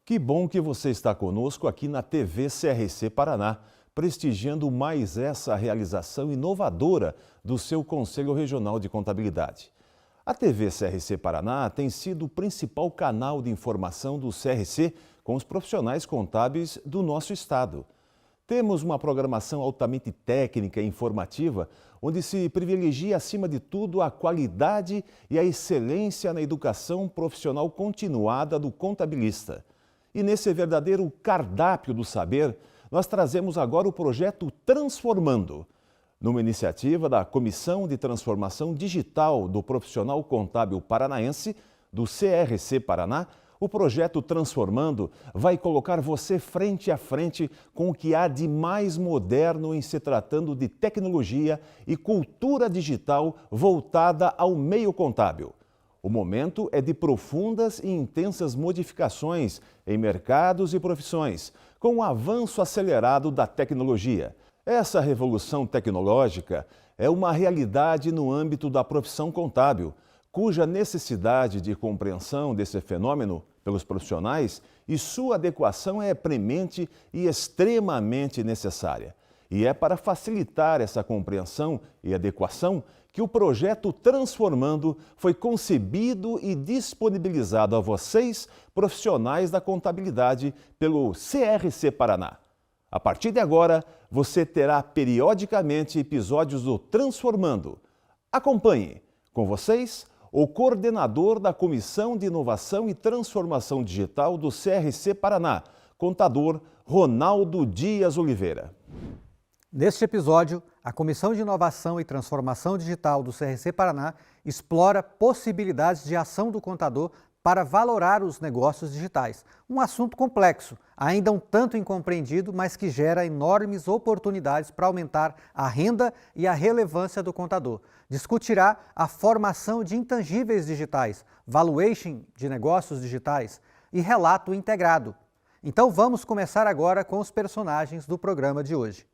Que bom que você está conosco aqui na TV CRC Paraná, prestigiando mais essa realização inovadora do seu Conselho Regional de Contabilidade. A TV CRC Paraná tem sido o principal canal de informação do CRC com os profissionais contábeis do nosso estado. Temos uma programação altamente técnica e informativa, onde se privilegia, acima de tudo, a qualidade e a excelência na educação profissional continuada do contabilista. E nesse verdadeiro cardápio do saber, nós trazemos agora o projeto Transformando. Numa iniciativa da Comissão de Transformação Digital do Profissional Contábil Paranaense, do CRC Paraná, o projeto Transformando vai colocar você frente a frente com o que há de mais moderno em se tratando de tecnologia e cultura digital voltada ao meio contábil. O momento é de profundas e intensas modificações em mercados e profissões, com o avanço acelerado da tecnologia. Essa revolução tecnológica é uma realidade no âmbito da profissão contábil, cuja necessidade de compreensão desse fenômeno pelos profissionais e sua adequação é premente e extremamente necessária. E é para facilitar essa compreensão e adequação que o projeto Transformando foi concebido e disponibilizado a vocês, profissionais da contabilidade, pelo CRC Paraná. A partir de agora, você terá periodicamente episódios do Transformando. Acompanhe, com vocês, o coordenador da Comissão de Inovação e Transformação Digital do CRC Paraná, contador Ronaldo Dias Oliveira. Neste episódio, a Comissão de Inovação e Transformação Digital do CRC Paraná explora possibilidades de ação do contador para valorar os negócios digitais. Um assunto complexo, ainda um tanto incompreendido, mas que gera enormes oportunidades para aumentar a renda e a relevância do contador. Discutirá a formação de intangíveis digitais, valuation de negócios digitais e relato integrado. Então vamos começar agora com os personagens do programa de hoje.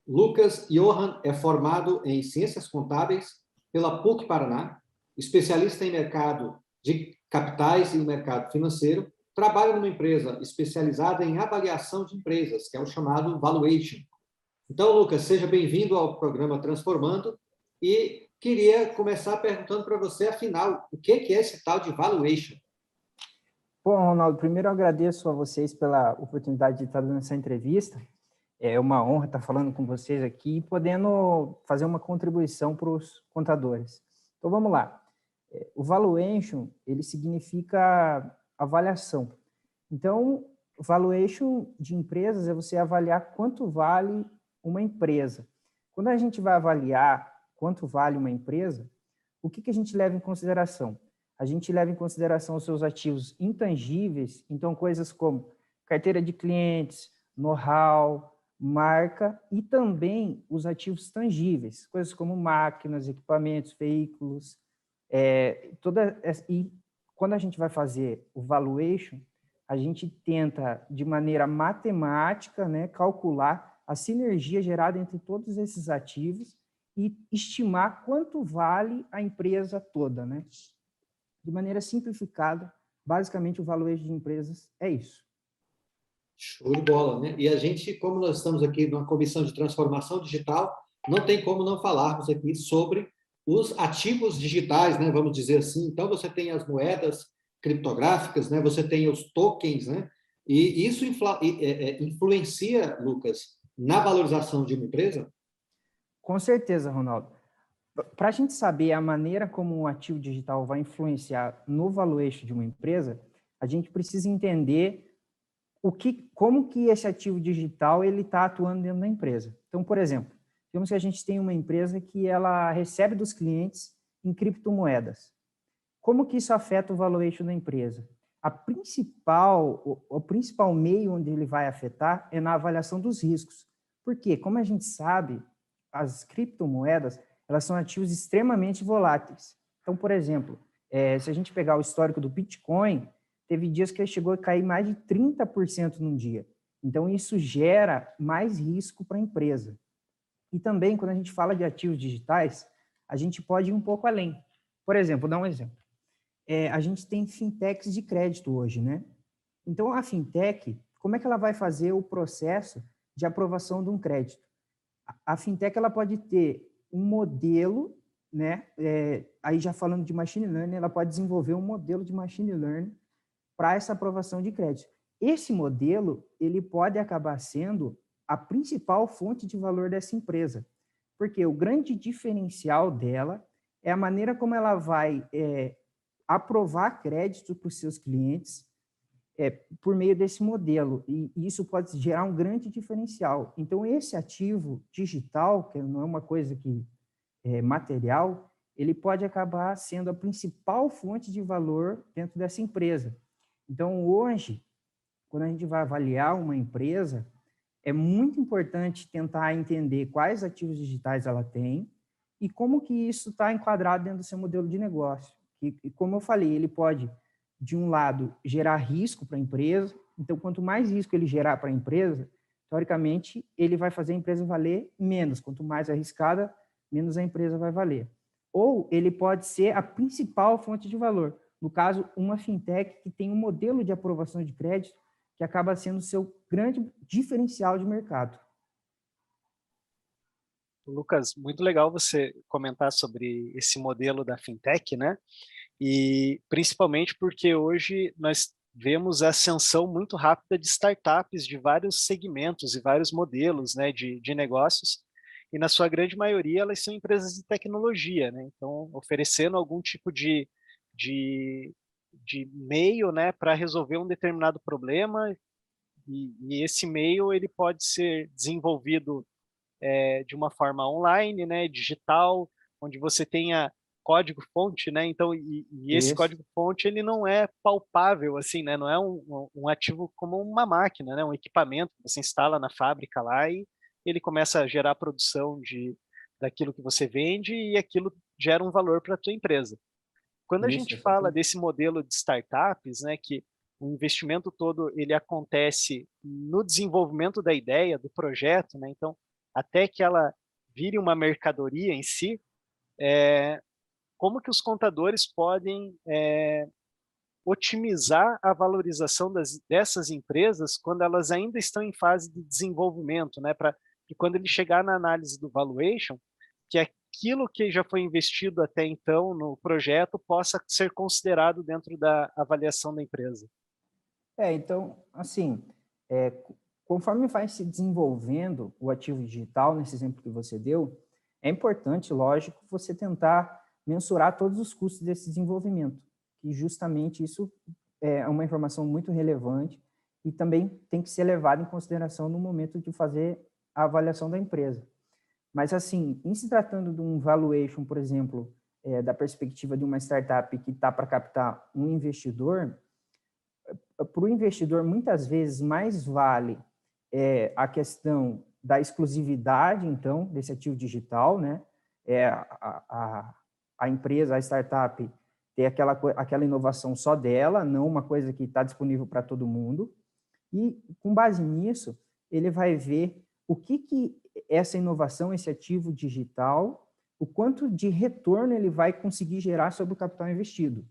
Lucas Johan é formado em Ciências Contábeis pela PUC Paraná, especialista em mercado de capitais e mercado financeiro, trabalha numa empresa especializada em avaliação de empresas, que é o chamado Valuation. Então, Lucas, seja bem-vindo ao programa Transformando e queria começar perguntando para você, afinal, o que é esse tal de Valuation? Bom, Ronaldo, primeiro eu agradeço a vocês pela oportunidade de estar dando essa entrevista. É uma honra estar falando com vocês aqui e podendo fazer uma contribuição para os contadores. Então, vamos lá. O valuation, ele significa avaliação. Então, valuation de empresas é você avaliar quanto vale uma empresa. Quando a gente vai avaliar quanto vale uma empresa, o que a gente leva em consideração? A gente leva em consideração os seus ativos intangíveis, então coisas como carteira de clientes, know-how, marca e também os ativos tangíveis, coisas como máquinas, equipamentos, veículos, e quando a gente vai fazer o valuation, a gente tenta, de maneira matemática, né, calcular a sinergia gerada entre todos esses ativos e estimar quanto vale a empresa toda, né? De maneira simplificada, basicamente o valuation de empresas é isso. Show de bola, né? E a gente, como nós estamos aqui numa comissão de transformação digital, não tem como não falarmos aqui sobre os ativos digitais, né? Vamos dizer assim. Então, você tem as moedas criptográficas, né? Você tem os tokens, né? E isso influencia, Lucas, na valorização de uma empresa? Com certeza, Ronaldo. Para a gente saber a maneira como um ativo digital vai influenciar no valuation de uma empresa, a gente precisa entender como que esse ativo digital ele está atuando dentro da empresa. Então, por exemplo, digamos que a gente tem uma empresa que ela recebe dos clientes em criptomoedas. Como que isso afeta o valuation da empresa? O principal meio onde ele vai afetar é na avaliação dos riscos. Por quê? Como a gente sabe, as criptomoedas elas são ativos extremamente voláteis. Então, por exemplo, se a gente pegar o histórico do Bitcoin, teve dias que ele chegou a cair mais de 30% num dia. Então, isso gera mais risco para a empresa. E também, quando a gente fala de ativos digitais, a gente pode ir um pouco além. Por exemplo, vou dar um exemplo. A gente tem fintechs de crédito hoje, né? Então, a fintech, como é que ela vai fazer o processo de aprovação de um crédito? A fintech ela pode ter um modelo, né? Aí já falando de machine learning, ela pode desenvolver um modelo de machine learning para essa aprovação de crédito. Esse modelo ele pode acabar sendo a principal fonte de valor dessa empresa, porque o grande diferencial dela é a maneira como ela vai aprovar crédito para os seus clientes por meio desse modelo, e isso pode gerar um grande diferencial. Então, esse ativo digital, que não é uma coisa que é material, ele pode acabar sendo a principal fonte de valor dentro dessa empresa. Então, hoje, quando a gente vai avaliar uma empresa, é muito importante tentar entender quais ativos digitais ela tem e como que isso está enquadrado dentro do seu modelo de negócio. E como eu falei, ele pode, de um lado, gerar risco para a empresa. Então, quanto mais risco ele gerar para a empresa, teoricamente, ele vai fazer a empresa valer menos. Quanto mais arriscada, menos a empresa vai valer. Ou ele pode ser a principal fonte de valor. No caso, uma fintech que tem um modelo de aprovação de crédito que acaba sendo o seu grande diferencial de mercado. Lucas, muito legal você comentar sobre esse modelo da fintech, né? E principalmente porque hoje nós vemos a ascensão muito rápida de startups de vários segmentos e vários modelos, né, de negócios, e na sua grande maioria elas são empresas de tecnologia, né? Então, oferecendo algum tipo de, de meio, né, para resolver um determinado problema, e esse meio ele pode ser desenvolvido de uma forma online, né, digital, onde você tenha código-fonte, né? Então, e esse Isso. código-fonte ele não é palpável, assim, né? Não é um ativo como uma máquina, né? Um equipamento que você instala na fábrica lá e ele começa a gerar a produção daquilo que você vende e aquilo gera um valor para a tua empresa. Quando a Isso, gente fala exatamente. desse modelo de startups, né, que o investimento todo ele acontece no desenvolvimento da ideia, do projeto, né? Então, até que ela vire uma mercadoria em si, como que os contadores podem otimizar a valorização dessas empresas quando elas ainda estão em fase de desenvolvimento, né? Para que quando ele chegar na análise do valuation, que aquilo que já foi investido até então no projeto possa ser considerado dentro da avaliação da empresa. Então, assim, conforme vai se desenvolvendo o ativo digital, nesse exemplo que você deu, é importante, lógico, você tentar mensurar todos os custos desse desenvolvimento, que justamente isso é uma informação muito relevante e também tem que ser levada em consideração no momento de fazer a avaliação da empresa. Mas, assim, em se tratando de um valuation, por exemplo, da perspectiva de uma startup que está para captar um investidor, para o investidor, muitas vezes, mais vale a questão da exclusividade, então, desse ativo digital, né? A empresa, a startup, ter aquela inovação só dela, não uma coisa que está disponível para todo mundo. E, com base nisso, ele vai ver o que essa inovação, esse ativo digital, o quanto de retorno ele vai conseguir gerar sobre o capital investido.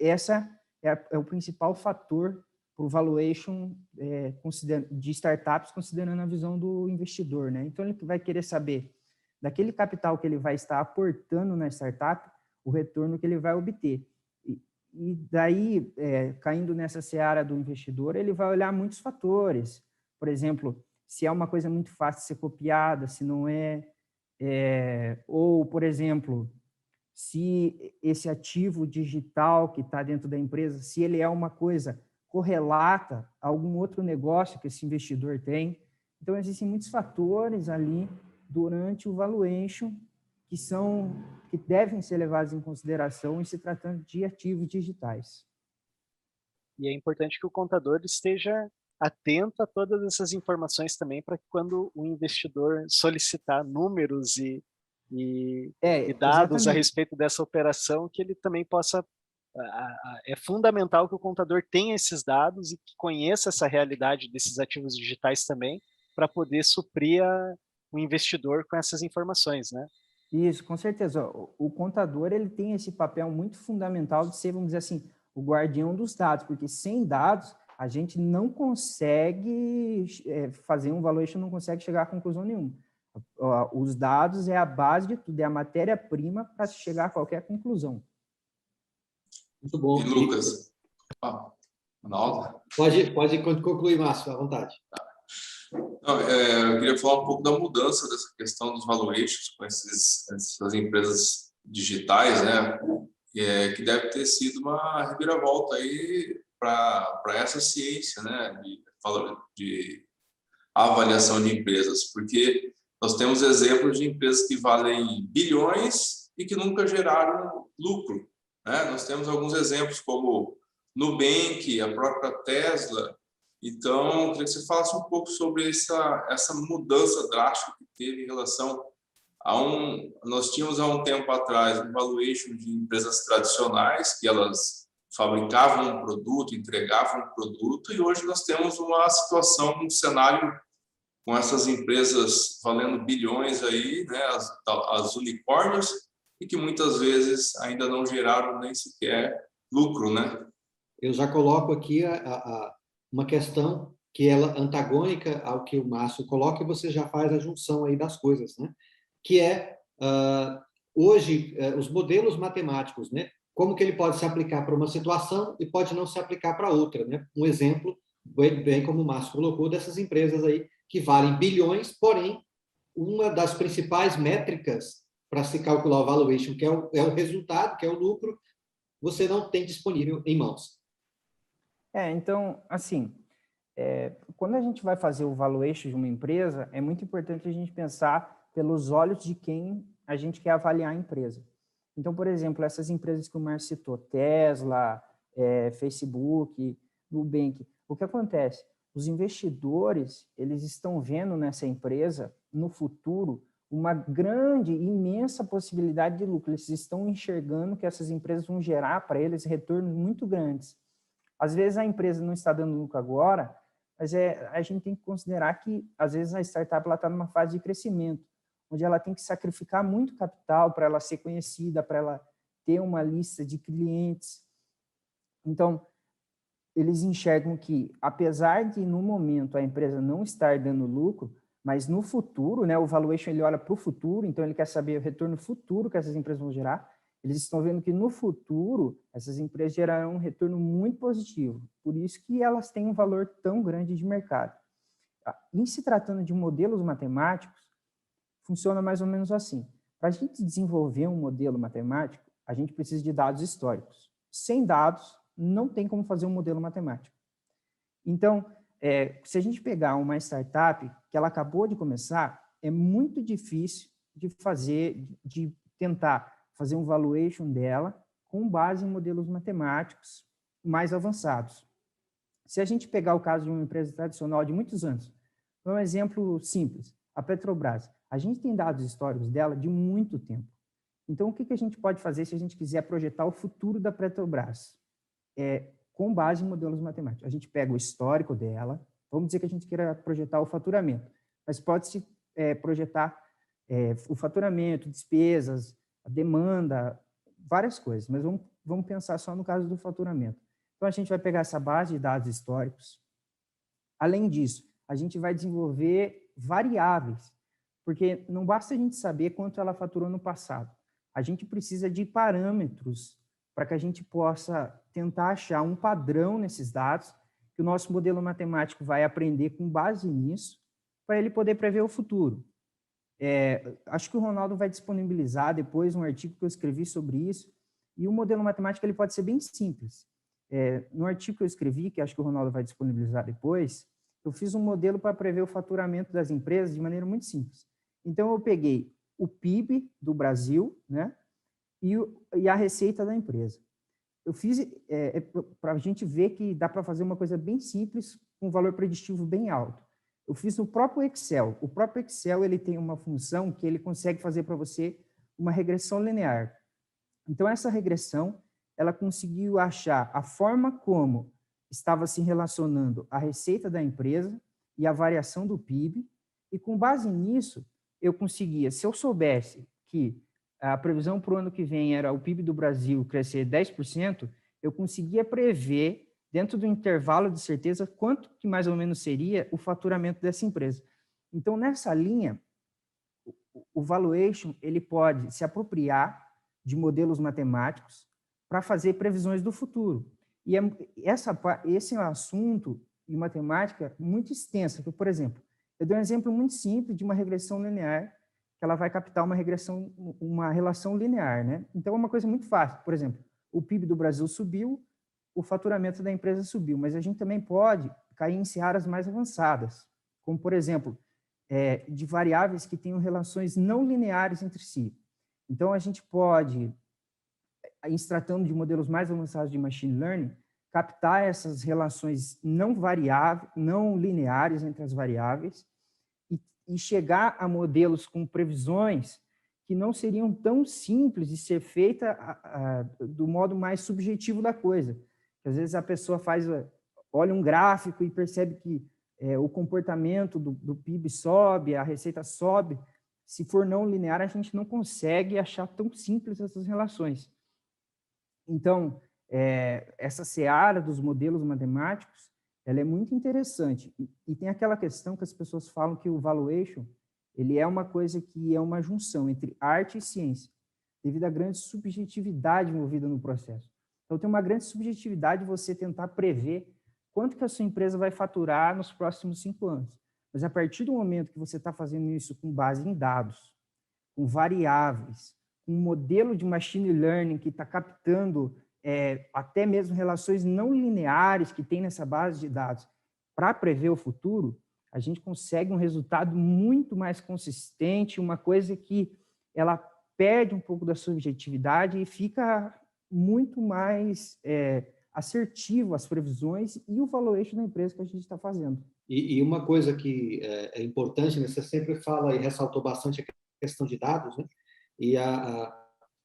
Essa é o principal fator para o valuation de startups, considerando a visão do investidor, né? Então, ele vai querer saber daquele capital que ele vai estar aportando na startup, o retorno que ele vai obter. E daí, caindo nessa seara do investidor, ele vai olhar muitos fatores. Por exemplo, se é uma coisa muito fácil de ser copiada, se não é, ou, por exemplo, se esse ativo digital que está dentro da empresa, se ele é uma coisa correlata a algum outro negócio que esse investidor tem. Então, existem muitos fatores ali durante o valuation que devem ser levados em consideração em se tratando de ativos digitais. E é importante que o contador esteja atento a todas essas informações também, para que quando o investidor solicitar números e dados Exatamente. a respeito dessa operação, que ele também possa... É fundamental que o contador tenha esses dados e que conheça essa realidade desses ativos digitais também, para poder suprir o o investidor com essas informações, né? Isso, com certeza. O contador, ele tem esse papel muito fundamental de ser, vamos dizer assim, o guardião dos dados, porque sem dados a gente não consegue fazer um valuation, não consegue chegar a conclusão nenhuma. Os dados é a base de tudo, é a matéria-prima para se chegar a qualquer conclusão. Muito bom. E Lucas, Ronaldo? Pode concluir, Márcio, à vontade. Não, eu queria falar um pouco da mudança dessa questão dos valuations com essas empresas digitais, né? Que deve ter sido uma reviravolta aí para essa ciência, né? De avaliação de empresas, porque nós temos exemplos de empresas que valem bilhões e que nunca geraram lucro, né? Nós temos alguns exemplos como Nubank, a própria Tesla. Então, eu queria que você falasse um pouco sobre essa mudança drástica que teve em relação a nós tínhamos há um tempo atrás um valuation de empresas tradicionais, que elas fabricavam um produto, entregavam um produto, e hoje nós temos uma situação, um cenário com essas empresas valendo bilhões aí, né, as unicórnios, e que muitas vezes ainda não geraram nem sequer lucro, né? Eu já coloco aqui uma questão que ela é antagônica ao que o Márcio coloca, e você já faz a junção aí das coisas, né? Que é, hoje, os modelos matemáticos, né? Como que ele pode se aplicar para uma situação e pode não se aplicar para outra, né? Um exemplo, bem como o Márcio colocou, dessas empresas aí que valem bilhões, porém, uma das principais métricas para se calcular o valuation, que é o resultado, que é o lucro, você não tem disponível em mãos. Então, assim, quando a gente vai fazer o valuation de uma empresa, é muito importante a gente pensar pelos olhos de quem a gente quer avaliar a empresa. Então, por exemplo, essas empresas que o Márcio citou, Tesla, Facebook, Nubank, o que acontece? Os investidores, eles estão vendo nessa empresa, no futuro, uma grande, imensa possibilidade de lucro. Eles estão enxergando que essas empresas vão gerar para eles retornos muito grandes. Às vezes a empresa não está dando lucro agora, mas a gente tem que considerar que, às vezes, a startup está numa fase de crescimento, onde ela tem que sacrificar muito capital para ela ser conhecida, para ela ter uma lista de clientes. Então, eles enxergam que, apesar de, no momento, a empresa não estar dando lucro, mas no futuro, né, o valuation ele olha para o futuro, então ele quer saber o retorno futuro que essas empresas vão gerar. Eles estão vendo que, no futuro, essas empresas gerarão um retorno muito positivo. Por isso que elas têm um valor tão grande de mercado. Em se tratando de modelos matemáticos, funciona mais ou menos assim. Para a gente desenvolver um modelo matemático, a gente precisa de dados históricos. Sem dados, não tem como fazer um modelo matemático. Então, se a gente pegar uma startup que ela acabou de começar, é muito difícil de tentar fazer um valuation dela com base em modelos matemáticos mais avançados. Se a gente pegar o caso de uma empresa tradicional de muitos anos, um exemplo simples, a Petrobras, a gente tem dados históricos dela de muito tempo. Então, o que a gente pode fazer se a gente quiser projetar o futuro da Petrobras? Com base em modelos matemáticos. A gente pega o histórico dela, vamos dizer que a gente queira projetar o faturamento, mas pode-se projetar o faturamento, despesas, a demanda, várias coisas, mas vamos pensar só no caso do faturamento. Então, a gente vai pegar essa base de dados históricos. Além disso, a gente vai desenvolver variáveis, porque não basta a gente saber quanto ela faturou no passado. A gente precisa de parâmetros para que a gente possa tentar achar um padrão nesses dados, que o nosso modelo matemático vai aprender com base nisso, para ele poder prever o futuro. Acho que o Ronaldo vai disponibilizar depois um artigo que eu escrevi sobre isso, e o modelo matemático ele pode ser bem simples. No artigo que eu escrevi, que acho que o Ronaldo vai disponibilizar depois, eu fiz um modelo para prever o faturamento das empresas de maneira muito simples. Então, eu peguei o PIB do Brasil, né, e a receita da empresa. Eu fiz para a gente ver que dá para fazer uma coisa bem simples, com um valor preditivo bem alto. Eu fiz no próprio Excel. O próprio Excel ele tem uma função que ele consegue fazer para você uma regressão linear. Então, essa regressão, ela conseguiu achar a forma como estava se relacionando a receita da empresa e a variação do PIB, e com base nisso, eu conseguia, se eu soubesse que a previsão para o ano que vem era o PIB do Brasil crescer 10%, eu conseguia prever, dentro do intervalo de certeza, quanto que mais ou menos seria o faturamento dessa empresa. Então, nessa linha, o valuation ele pode se apropriar de modelos matemáticos para fazer previsões do futuro. E esse é um assunto de matemática muito extensa. Por exemplo, eu dou um exemplo muito simples de uma regressão linear, que ela vai captar uma relação linear, né? Então, é uma coisa muito fácil. Por exemplo, o PIB do Brasil subiu, o faturamento da empresa subiu, mas a gente também pode cair em searas mais avançadas, como, por exemplo, de variáveis que tenham relações não lineares entre si. Então, a gente pode, em se tratando de modelos mais avançados de machine learning, captar essas relações não lineares entre as variáveis e chegar a modelos com previsões que não seriam tão simples de ser feita do modo mais subjetivo da coisa. Às vezes a pessoa olha um gráfico e percebe que o comportamento do PIB sobe, a receita sobe. Se for não linear, a gente não consegue achar tão simples essas relações. Então, essa seara dos modelos matemáticos, ela é muito interessante. E tem aquela questão que as pessoas falam que o valuation, ele é uma coisa que é uma junção entre arte e ciência, devido à grande subjetividade envolvida no processo. Então, tem uma grande subjetividade você tentar prever quanto que a sua empresa vai faturar nos próximos 5 anos. Mas, a partir do momento que você está fazendo isso com base em dados, com variáveis, com um modelo de machine learning que está captando até mesmo relações não lineares que tem nessa base de dados para prever o futuro, a gente consegue um resultado muito mais consistente, uma coisa que ela perde um pouco da subjetividade e fica muito mais assertivo as previsões e o valuation da empresa que a gente está fazendo. E uma coisa que é importante, né, você sempre fala e ressaltou bastante a questão de dados, né?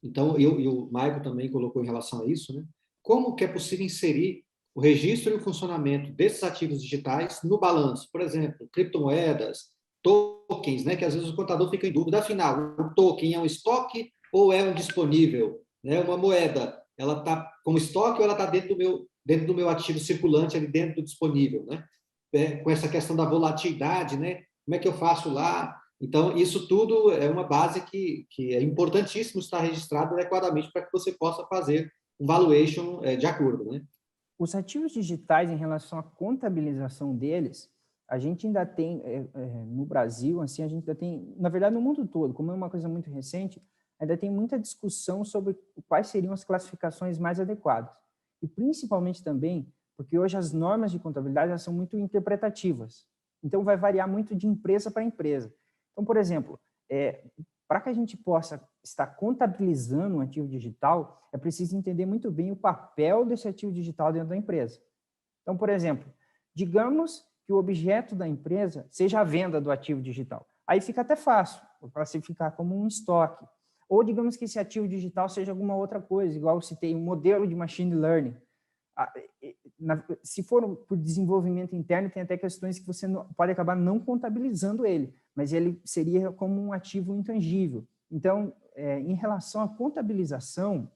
Então, e o Maico também colocou em relação a isso, né? Como que é possível inserir o registro e o funcionamento desses ativos digitais no balanço? Por exemplo, criptomoedas, tokens, né? Que às vezes o contador fica em dúvida, afinal, o token é um estoque ou é um disponível? Né? Uma moeda, ela está como estoque ou ela está dentro do meu ativo circulante, ali dentro do disponível, né? Com essa questão da volatilidade, né? Como é que eu faço lá? Então, isso tudo é uma base que é importantíssimo estar registrado adequadamente para que você possa fazer um valuation de acordo, né? Os ativos digitais, em relação à contabilização deles, a gente ainda tem, no Brasil, assim, a gente ainda tem, na verdade, no mundo todo, como é uma coisa muito recente, ainda tem muita discussão sobre quais seriam as classificações mais adequadas. E, principalmente também, porque hoje as normas de contabilidade elas são muito interpretativas. Então, vai variar muito de empresa para empresa. Então, por exemplo, para que a gente possa estar contabilizando um ativo digital, é preciso entender muito bem o papel desse ativo digital dentro da empresa. Então, por exemplo, digamos que o objeto da empresa seja a venda do ativo digital. Aí fica até fácil classificar como um estoque. Ou digamos que esse ativo digital seja alguma outra coisa, igual eu citei, um modelo de machine learning. Se for por desenvolvimento interno, tem até questões que você pode acabar não contabilizando ele, mas ele seria como um ativo intangível. Então, em relação à contabilização,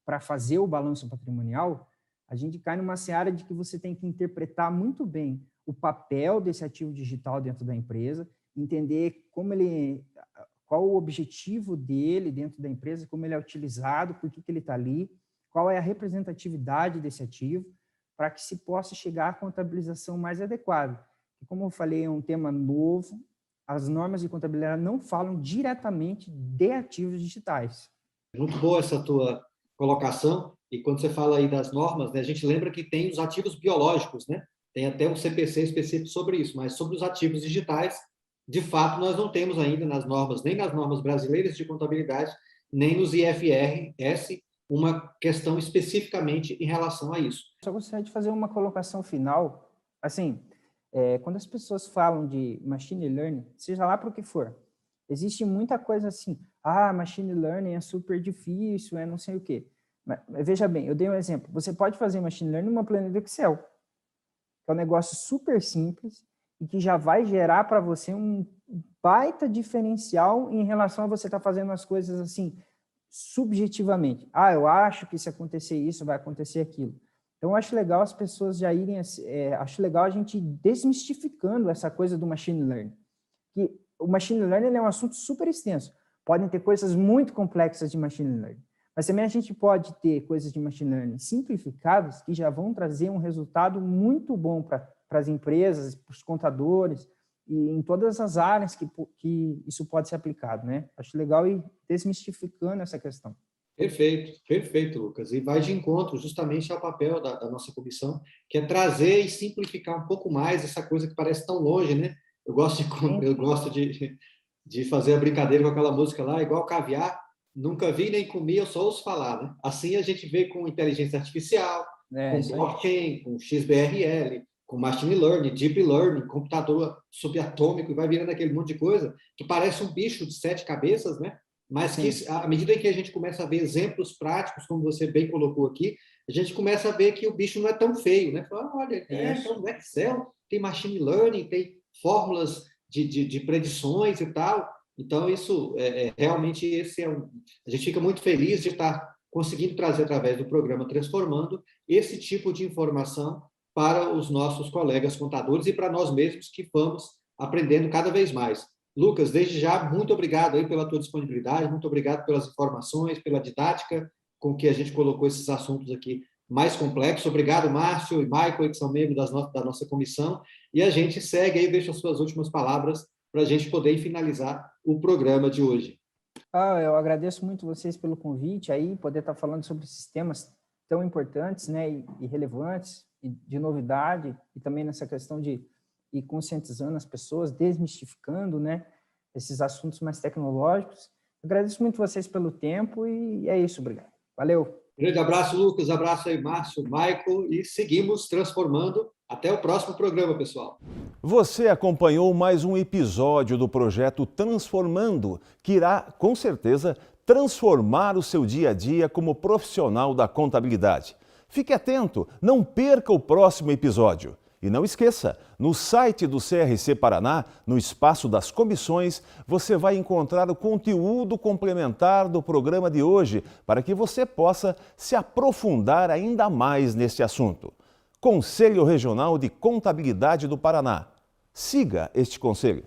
para fazer o balanço patrimonial, a gente cai numa seara de que você tem que interpretar muito bem o papel desse ativo digital dentro da empresa, entender qual o objetivo dele dentro da empresa, como ele é utilizado, por que ele está ali, qual é a representatividade desse ativo, para que se possa chegar à contabilização mais adequada. E como eu falei, é um tema novo, as normas de contabilidade não falam diretamente de ativos digitais. Muito boa essa tua colocação, e quando você fala aí das normas, né, a gente lembra que tem os ativos biológicos, né? Tem até um CPC específico sobre isso, mas sobre os ativos digitais, de fato, nós não temos ainda nas normas, nem nas normas brasileiras de contabilidade, nem nos IFRS, uma questão especificamente em relação a isso. Só gostaria de fazer uma colocação final. Assim, quando as pessoas falam de machine learning, seja lá para o que for, existe muita coisa assim, machine learning é super difícil, não sei o quê. Mas, veja bem, eu dei um exemplo. Você pode fazer machine learning numa planilha Excel, que é um negócio super simples, e que já vai gerar para você um baita diferencial em relação a você estar fazendo as coisas assim, subjetivamente. Ah, eu acho que se acontecer isso, vai acontecer aquilo. Então, eu acho legal as pessoas já irem, acho legal a gente ir desmistificando essa coisa do machine learning. Que o machine learning é um assunto super extenso. Podem ter coisas muito complexas de machine learning, mas também a gente pode ter coisas de machine learning simplificadas que já vão trazer um resultado muito bom para as empresas, para os contadores, e em todas as áreas que isso pode ser aplicado, né? Acho legal ir desmistificando essa questão. Perfeito, Lucas. E vai de encontro justamente ao papel da nossa comissão, que é trazer e simplificar um pouco mais essa coisa que parece tão longe, né? Eu gosto de fazer a brincadeira com aquela música lá, igual caviar, nunca vi nem comi, eu só ouço falar, né? Assim a gente vê com inteligência artificial, com blockchain, com XBRL, com machine learning, deep learning, computador subatômico, e vai virando aquele monte de coisa que parece um bicho de 7 cabeças, né? Mas que, à medida em que a gente começa a ver exemplos práticos, como você bem colocou aqui, a gente começa a ver que o bicho não é tão feio, né? Fala, olha, então no Excel tem machine learning, tem fórmulas de predições e tal. Então, isso, realmente, a gente fica muito feliz de estar conseguindo trazer, através do programa Transformando, esse tipo de informação para os nossos colegas contadores e para nós mesmos que vamos aprendendo cada vez mais. Lucas, desde já, muito obrigado aí pela tua disponibilidade, muito obrigado pelas informações, pela didática com que a gente colocou esses assuntos aqui mais complexos. Obrigado, Márcio e Michael, que são membros da nossa comissão. E a gente segue aí, deixa as suas últimas palavras para a gente poder finalizar o programa de hoje. Eu agradeço muito vocês pelo convite aí, poder estar falando sobre sistemas tão importantes, né, e relevantes, e de novidade, e também nessa questão de ir conscientizando as pessoas, desmistificando, né, esses assuntos mais tecnológicos. Agradeço muito vocês pelo tempo e é isso, obrigado. Valeu! Grande abraço, Lucas, abraço aí, Márcio, Michael, e seguimos transformando. Até o próximo programa, pessoal. Você acompanhou mais um episódio do projeto Transformando, que irá, com certeza, transformar o seu dia a dia como profissional da contabilidade. Fique atento, não perca o próximo episódio. E não esqueça, no site do CRC Paraná, no espaço das comissões, você vai encontrar o conteúdo complementar do programa de hoje para que você possa se aprofundar ainda mais neste assunto. Conselho Regional de Contabilidade do Paraná. Siga este conselho.